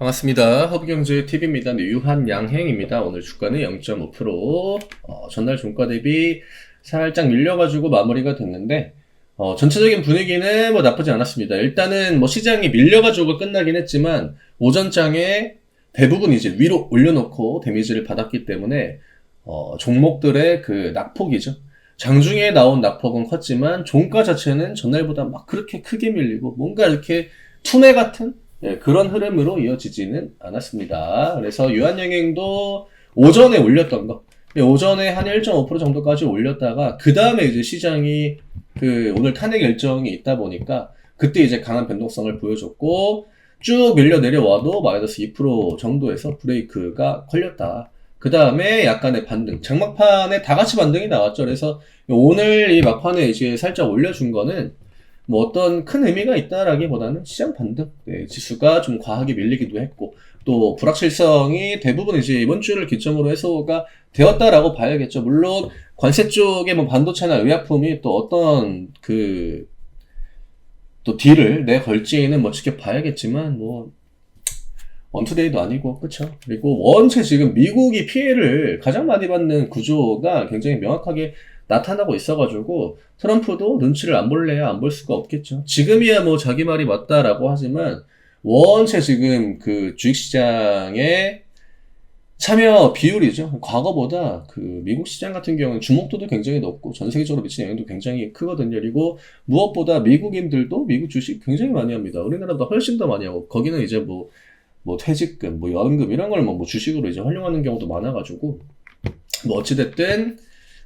반갑습니다. 허브경제TV입니다. 네, 유한양행입니다. 오늘 주가는 0.5% 전날 종가 대비 살짝 밀려가지고 마무리가 됐는데 전체적인 분위기는 뭐 나쁘지 않았습니다. 일단은 뭐 시장이 밀려가지고 끝나긴 했지만 오전장에 대부분 이제 위로 올려놓고 데미지를 받았기 때문에 종목들의 그 낙폭이죠. 장중에 나온 낙폭은 컸지만 종가 자체는 전날보다 막 그렇게 크게 밀리고 뭔가 이렇게 투매 같은 그런 흐름으로 이어지지는 않았습니다. 그래서 유한영행도 오전에 올렸던 거, 오전에 한 1.5% 정도까지 올렸다가 그 다음에 이제 시장이 그 오늘 탄핵 일정이 있다 보니까 그때 이제 강한 변동성을 보여줬고 쭉 밀려 내려와도 마이너스 2% 정도에서 브레이크가 걸렸다. 그 다음에 약간의 반등, 장막판에 다 같이 반등이 나왔죠. 그래서 오늘 이 막판에 이제 살짝 올려준 거는 뭐 어떤 큰 의미가 있다라기보다는 시장 반등, 지수가 좀 과하게 밀리기도 했고 또 불확실성이 대부분 이제 이번 주를 기점으로 해소가 되었다라고 봐야겠죠. 물론 관세 쪽에 뭐 반도체나 의약품이 또 어떤 그 또 딜을 내걸지는 뭐 지켜봐야겠지만 뭐 원투데이도 아니고 그쵸. 그리고 원체 지금 미국이 피해를 가장 많이 받는 구조가 굉장히 명확하게 나타나고 있어가지고 트럼프도 눈치를 안 볼래야 안 볼 수가 없겠죠. 지금이야 뭐 자기 말이 맞다라고 하지만 원체 지금 그 주식시장의 참여 비율이죠. 과거보다 그 미국 시장 같은 경우는 주목도도 굉장히 높고 전 세계적으로 미치는 영향도 굉장히 크거든요. 그리고 무엇보다 미국인들도 미국 주식 굉장히 많이 합니다. 우리나라보다 훨씬 더 많이 하고 거기는 이제 뭐 퇴직금, 뭐 연금 이런 걸 뭐 주식으로 이제 활용하는 경우도 많아가지고 뭐 어찌됐든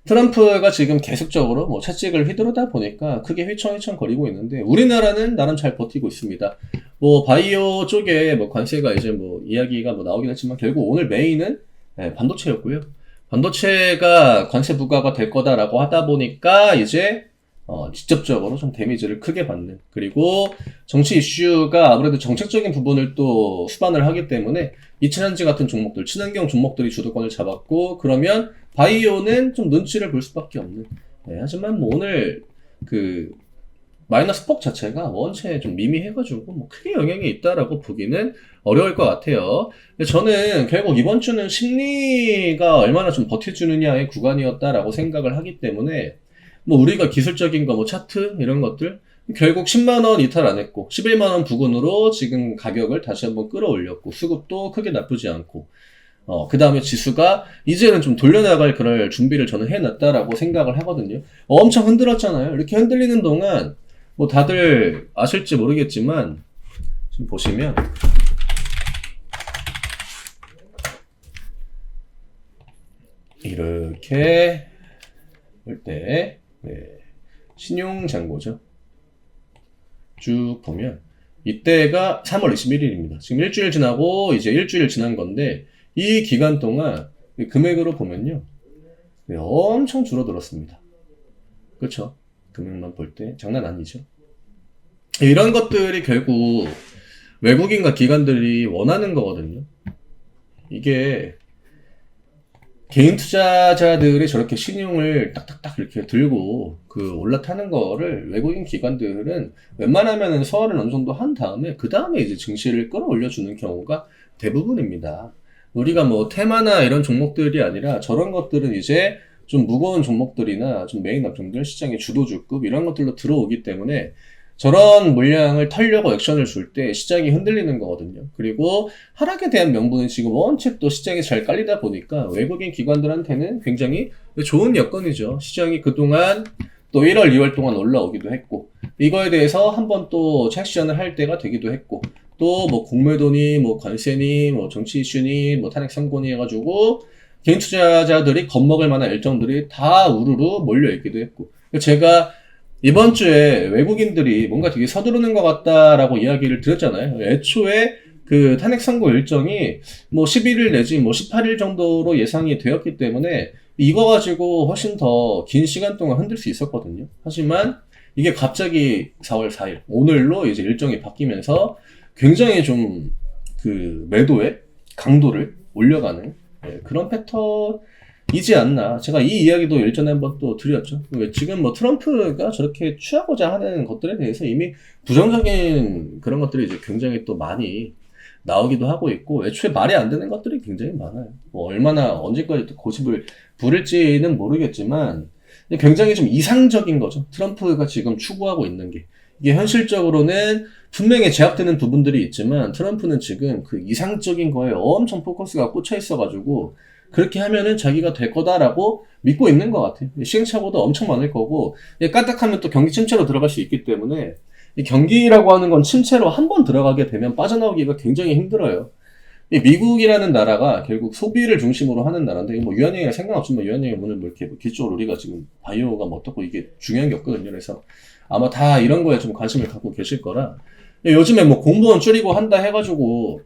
트럼프가 지금 계속적으로 뭐 채찍을 휘두르다 보니까 크게 휘청휘청 거리고 있는데 우리나라는 나름 잘 버티고 있습니다. 뭐 바이오 쪽에 뭐 관세가 이제 뭐 이야기가 뭐 나오긴 했지만 결국 오늘 메인은 반도체였고요. 반도체가 관세 부과가 될 거다라고 하다 보니까 이제 직접적으로 좀 데미지를 크게 받는, 그리고 정치 이슈가 아무래도 정책적인 부분을 또 수반을 하기 때문에 이차전지 같은 종목들, 친환경 종목들이 주도권을 잡았고 그러면 바이오는 좀 눈치를 볼 수밖에 없는. 하지만 뭐 오늘 그 마이너스 폭 자체가 원체 좀 미미해가지고 뭐 크게 영향이 있다라고 보기는 어려울 것 같아요. 근데 저는 결국 이번 주는 심리가 얼마나 좀 버텨주느냐의 구간이었다라고 생각을 하기 때문에 뭐 우리가 기술적인 거 뭐 차트 이런 것들 결국 10만원 이탈 안 했고 11만원 부근으로 지금 가격을 다시 한번 끌어올렸고 수급도 크게 나쁘지 않고 그 다음에 지수가 이제는 좀 돌려나갈 그럴 준비를 저는 해놨다라고 생각을 하거든요. 엄청 흔들었잖아요. 이렇게 흔들리는 동안 뭐 다들 아실지 모르겠지만 지금 보시면 이렇게 볼 때 신용잔고죠. 쭉 보면 이때가 3월 21일입니다. 지금 일주일 지나고 이제 일주일 지난 건데 이 기간 동안 금액으로 보면요 엄청 줄어들었습니다. 그렇죠? 금액만 볼 때 장난 아니죠. 이런 것들이 결국 외국인과 기관들이 원하는 거거든요. 이게 개인 투자자들이 저렇게 신용을 딱딱딱 이렇게 들고 그 올라타는 거를 외국인 기관들은 웬만하면은 소화를 어느 정도 한 다음에 그 다음에 이제 증시를 끌어올려주는 경우가 대부분입니다. 우리가 뭐 테마나 이런 종목들이 아니라 저런 것들은 이제 좀 무거운 종목들이나 좀 메인 업종들 시장의 주도주급 이런 것들로 들어오기 때문에 저런 물량을 털려고 액션을 줄 때 시장이 흔들리는 거거든요. 그리고 하락에 대한 명분은 지금 원체 또 시장이 잘 깔리다 보니까 외국인 기관들한테는 굉장히 좋은 여건이죠. 시장이 그동안 또 1월, 2월 동안 올라오기도 했고 이거에 대해서 한번 또 책시전을 할 때가 되기도 했고 또 뭐 공매도니 뭐 관세니 뭐 정치 이슈니 뭐 탄핵 선고니 해가지고 개인 투자자들이 겁먹을 만한 일정들이 다 우르르 몰려있기도 했고 제가 이번 주에 외국인들이 뭔가 되게 서두르는 것 같다라고 이야기를 드렸잖아요. 애초에 그 탄핵 선고 일정이 뭐 11일 내지 뭐 18일 정도로 예상이 되었기 때문에 이거 가지고 훨씬 더 긴 시간 동안 흔들 수 있었거든요. 하지만 이게 갑자기 4월 4일 오늘로 이제 일정이 바뀌면서 굉장히 좀 그 매도의 강도를 올려가는 그런 패턴이지 않나. 제가 이 이야기도 일전에 한번 또 드렸죠. 지금 뭐 트럼프가 저렇게 취하고자 하는 것들에 대해서 이미 부정적인 그런 것들이 이제 굉장히 또 많이 나오기도 하고 있고, 애초에 말이 안 되는 것들이 굉장히 많아요. 뭐 얼마나 언제까지 또 고집을 부릴지는 모르겠지만 굉장히 좀 이상적인 거죠. 트럼프가 지금 추구하고 있는 게. 이게 현실적으로는 분명히 제약되는 부분들이 있지만 트럼프는 지금 그 이상적인 거에 엄청 포커스가 꽂혀 있어가지고 그렇게 하면은 자기가 될 거다라고 믿고 있는 것 같아요. 시행착오도 엄청 많을 거고 까딱하면 또 경기 침체로 들어갈 수 있기 때문에 이 경기라고 하는 건 침체로 한 번 들어가게 되면 빠져나오기가 굉장히 힘들어요. 이 미국이라는 나라가 결국 소비를 중심으로 하는 나라인데 뭐 유한양이랑 상관없지만 유한양이 오늘 뭐 이렇게 기초로 우리가 지금 바이오가 뭐 어떻고 이게 중요한 게 없거든요. 그래서 아마 다 이런 거에 좀 관심을 갖고 계실 거라 요즘에 뭐 공무원 줄이고 한다 해가지고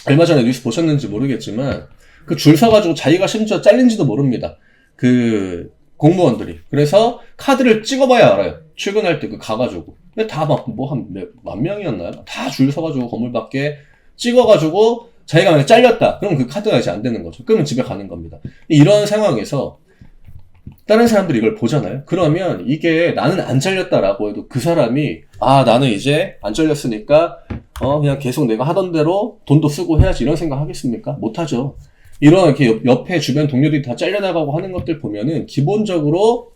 얼마 전에 뉴스 보셨는지 모르겠지만 그 줄 서가지고 자기가 심지어 잘린지도 모릅니다. 그 공무원들이. 그래서 카드를 찍어봐야 알아요. 출근할 때 그 가가지고. 근데 다 막 뭐 한 만 명이었나요? 다 줄 서가지고 건물 밖에 찍어가지고 자기가 만약 잘렸다. 그럼 그 카드가 이제 안 되는 거죠. 그러면 집에 가는 겁니다. 이런 상황에서 다른 사람들이 이걸 보잖아요. 그러면 이게 나는 안 잘렸다라고 해도 그 사람이 아 나는 이제 안 잘렸으니까 그냥 계속 내가 하던 대로 돈도 쓰고 해야지 이런 생각 하겠습니까? 못하죠. 이런 이렇게 옆에 주변 동료들이 다 잘려나가고 하는 것들 보면은 기본적으로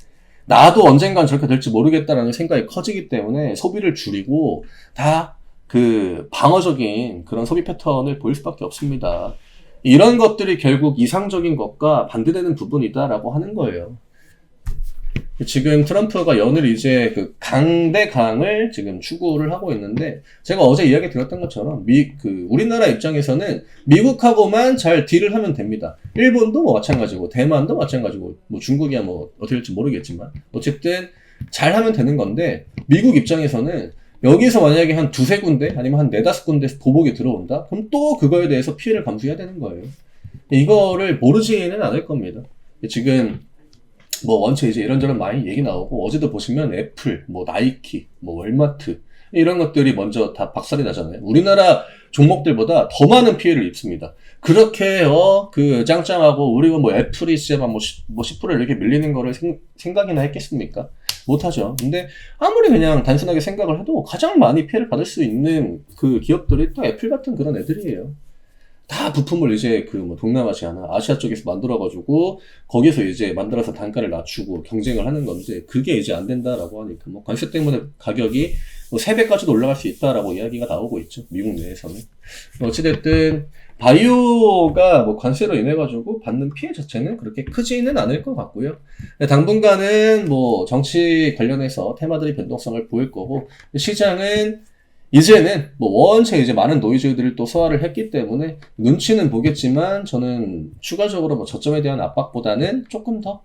나도 언젠간 저렇게 될지 모르겠다라는 생각이 커지기 때문에 소비를 줄이고 다 그 방어적인 그런 소비 패턴을 보일 수밖에 없습니다. 이런 것들이 결국 이상적인 것과 반대되는 부분이다라고 하는 거예요. 지금 트럼프가 연을 이제 그 강대 강을 지금 추구를 하고 있는데 제가 어제 이야기 드렸던 것처럼 우리나라 입장에서는 미국하고만 잘 딜을 하면 됩니다. 일본도 뭐 마찬가지고 대만도 마찬가지고 뭐 중국이야 뭐 어떻게 될지 모르겠지만 어쨌든 잘 하면 되는 건데 미국 입장에서는 여기서 만약에 한 두세 군데 아니면 한 네다섯 군데 보복이 들어온다? 그럼 또 그거에 대해서 피해를 감수해야 되는 거예요. 이거를 모르지는 않을 겁니다. 지금 뭐 원체 이제 이런저런 많이 얘기 나오고 어제도 보시면 애플, 뭐 나이키, 뭐 월마트 이런 것들이 먼저 다 박살이 나잖아요. 우리나라 종목들보다 더 많은 피해를 입습니다. 그렇게 그 짱짱하고 우리가 뭐 애플이 진짜 뭐 10% 이렇게 밀리는 거를 생각이나 했겠습니까? 못하죠. 근데 아무리 그냥 단순하게 생각을 해도 가장 많이 피해를 받을 수 있는 그 기업들이 또 애플 같은 그런 애들이에요. 다 부품을 이제 그 뭐 동남아시아나 아시아 쪽에서 만들어가지고 거기서 이제 만들어서 단가를 낮추고 경쟁을 하는 건데 그게 이제 안 된다라고 하니까 뭐 관세 때문에 가격이 뭐 3배까지도 올라갈 수 있다라고 이야기가 나오고 있죠. 미국 내에서는. 어찌됐든 바이오가 뭐 관세로 인해 가지고 받는 피해 자체는 그렇게 크지는 않을 것 같고요. 당분간은 뭐 정치 관련해서 테마들이 변동성을 보일 거고 시장은 이제는 뭐 원체 이제 많은 노이즈들을 또 소화를 했기 때문에 눈치는 보겠지만 저는 추가적으로 뭐 저점에 대한 압박보다는 조금 더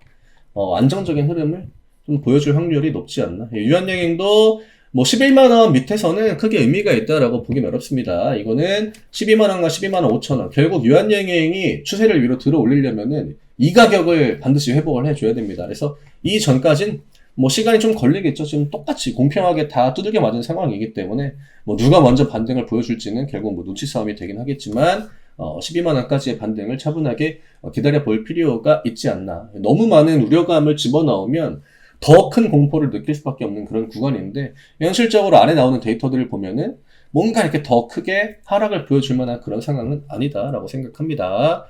안정적인 흐름을 좀 보여줄 확률이 높지 않나. 유한양행도 뭐 11만원 밑에서는 크게 의미가 있다라고 보긴 어렵습니다. 이거는 12만원과 12만원 5천원. 결국 유한양행이 추세를 위로 들어 올리려면은 이 가격을 반드시 회복을 해줘야 됩니다. 그래서 이 전까진 뭐 시간이 좀 걸리겠죠. 지금 똑같이 공평하게 다 두들겨 맞은 상황이기 때문에 뭐 누가 먼저 반등을 보여줄지는 결국 뭐 눈치 싸움이 되긴 하겠지만 12만원까지의 반등을 차분하게 기다려 볼 필요가 있지 않나. 너무 많은 우려감을 집어넣으면 더 큰 공포를 느낄 수밖에 없는 그런 구간인데 현실적으로 안에 나오는 데이터들을 보면은 뭔가 이렇게 더 크게 하락을 보여줄 만한 그런 상황은 아니다라고 생각합니다.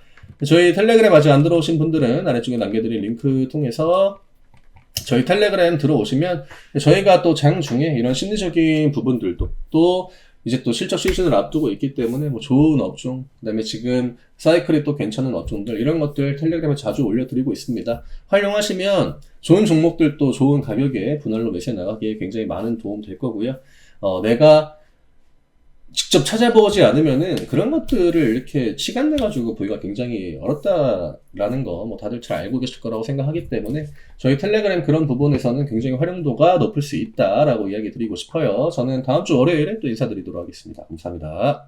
저희 텔레그램 아직 안 들어오신 분들은 아래쪽에 남겨드린 링크 통해서 저희 텔레그램 들어오시면 저희가 또 장중에 이런 심리적인 부분들도 또 이제 또 실적 시즌을 앞두고 있기 때문에 뭐 좋은 업종, 그다음에 지금 사이클이 또 괜찮은 업종들 이런 것들 텔레그램에 자주 올려드리고 있습니다. 활용하시면 좋은 종목들도 좋은 가격에 분할로 매수해 나가기에 굉장히 많은 도움 될 거고요. 내가 직접 찾아보지 않으면은 그런 것들을 이렇게 시간 내가지고 보기가 굉장히 어렵다라는 거 뭐 다들 잘 알고 계실 거라고 생각하기 때문에 저희 텔레그램 그런 부분에서는 굉장히 활용도가 높을 수 있다라고 이야기 드리고 싶어요. 저는 다음 주 월요일에 또 인사드리도록 하겠습니다. 감사합니다.